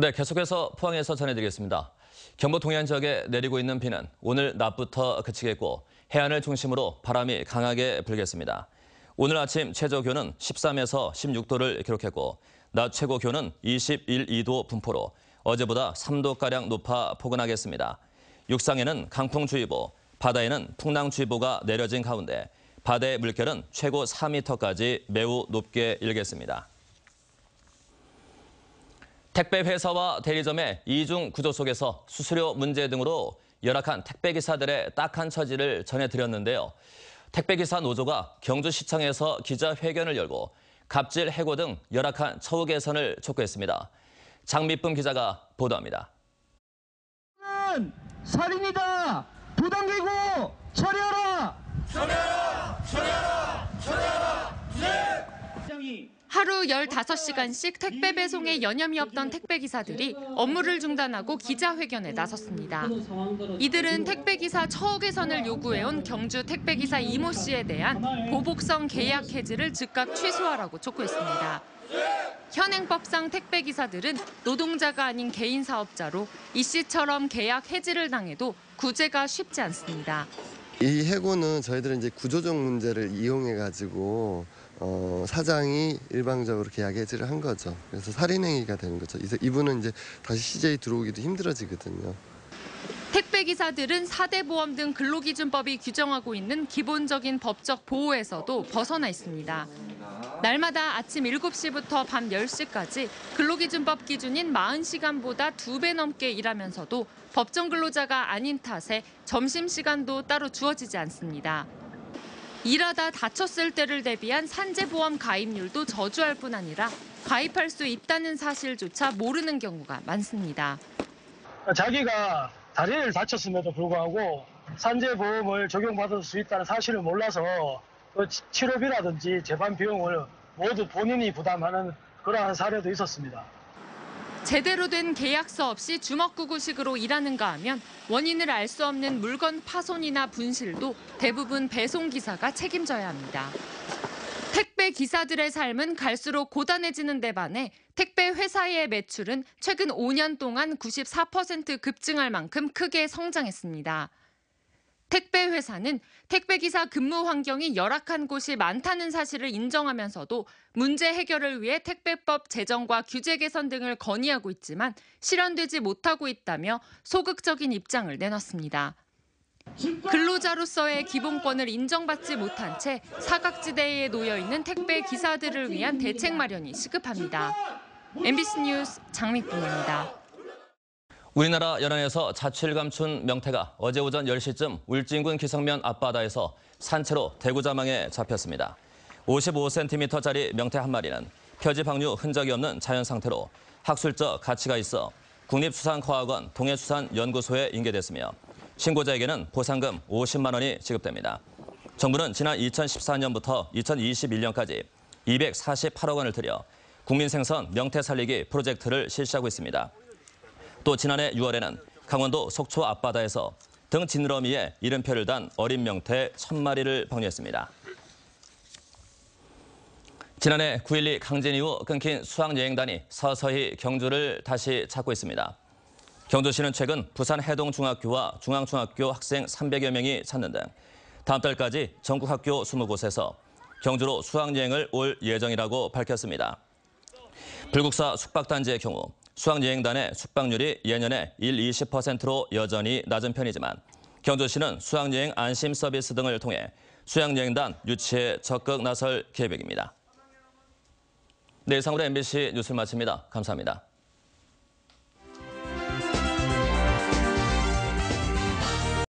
네, 계속해서 포항에서 전해드리겠습니다. 경북 동해안 지역에 내리고 있는 비는 오늘 낮부터 그치겠고 해안을 중심으로 바람이 강하게 불겠습니다. 오늘 아침 최저 기온은 13에서 16도를 기록했고 낮 최고 기온은 21, 2도 분포로 어제보다 3도가량 높아 포근하겠습니다. 육상에는 강풍주의보, 바다에는 풍랑주의보가 내려진 가운데 바다의 물결은 최고 4m까지 매우 높게 일겠습니다. 택배 회사와 대리점의 이중 구조 속에서 수수료 문제 등으로 열악한 택배기사들의 딱한 처지를 전해드렸는데요. 택배기사 노조가 경주시청에서 기자회견을 열고 갑질, 해고 등 열악한 처우 개선을 촉구했습니다. 장미쁨 기자가 보도합니다. 살인이다. 부당기고 처리하라. 처리하라. 처리하라. 처리하라. 네. 하루 15시간씩 택배 배송에 여념이 없던 택배기사들이 업무를 중단하고 기자회견에 나섰습니다. 이들은 택배기사 처우 개선을 요구해온 경주 택배기사 이모 씨에 대한 보복성 계약 해지를 즉각 취소하라고 촉구했습니다. 현행법상 택배기사들은 노동자가 아닌 개인 사업자로 이 씨처럼 계약 해지를 당해도 구제가 쉽지 않습니다. 이 해고는 저희들은 이제 구조적 문제를 이용해가지고 사장이 일방적으로 계약 해지를 한 거죠. 그래서 살인행위가 되는 거죠. 이분은 이제 다시 CJ 들어오기도 힘들어지거든요. 택배기사들은 4대 보험 등 근로기준법이 규정하고 있는 기본적인 법적 보호에서도 벗어나 있습니다. 날마다 아침 7시부터 밤 10시까지 근로기준법 기준인 40시간보다 2배 넘게 일하면서도 법정 근로자가 아닌 탓에 점심시간도 따로 주어지지 않습니다. 일하다 다쳤을 때를 대비한 산재보험 가입률도 저조할 뿐 아니라 가입할 수 있다는 사실조차 모르는 경우가 많습니다. 자기가 다리를 다쳤음에도 불구하고 산재보험을 적용받을 수 있다는 사실을 몰라서 그 치료비라든지 재반 비용을 모두 본인이 부담하는 그러한 사례도 있었습니다. 제대로 된 계약서 없이 주먹구구식으로 일하는가 하면 원인을 알 수 없는 물건 파손이나 분실도 대부분 배송기사가 책임져야 합니다. 택배 기사들의 삶은 갈수록 고단해지는 데 반해 택배 회사의 매출은 최근 5년 동안 94% 급증할 만큼 크게 성장했습니다. 택배 회사는 택배기사 근무 환경이 열악한 곳이 많다는 사실을 인정하면서도 문제 해결을 위해 택배법 제정과 규제 개선 등을 건의하고 있지만 실현되지 못하고 있다며 소극적인 입장을 내놨습니다. 근로자로서의 기본권을 인정받지 못한 채 사각지대에 놓여 있는 택배 기사들을 위한 대책 마련이 시급합니다. MBC 뉴스 장미쁨입니다. 우리나라 연안에서 자취를 감춘 명태가 어제 오전 10시쯤 울진군 기성면 앞바다에서 산채로 대구자망에 잡혔습니다. 55cm짜리 명태 한 마리는 표지 방류 흔적이 없는 자연 상태로 학술적 가치가 있어 국립수산과학원 동해수산연구소에 인계됐으며 신고자에게는 보상금 50만 원이 지급됩니다. 정부는 지난 2014년부터 2021년까지 248억 원을 들여 국민생선 명태 살리기 프로젝트를 실시하고 있습니다. 또 지난해 6월에는 강원도 속초 앞바다에서 등 지느러미에 이름표를 단 어린 명태 1000마리를 방류했습니다. 지난해 9.12 강진 이후 끊긴 수학여행단이 서서히 경주를 다시 찾고 있습니다. 경주시는 최근 부산 해동중학교와 중앙중학교 학생 300여 명이 찾는 등 다음 달까지 전국 학교 20곳에서 경주로 수학여행을 올 예정이라고 밝혔습니다. 불국사 숙박단지의 경우 수학여행단의 숙박률이 예년에 20%로 여전히 낮은 편이지만 경주시는 수학여행 안심 서비스 등을 통해 수학여행단 유치에 적극 나설 계획입니다. 네, 이상으로 MBC 뉴스를 마칩니다. 감사합니다.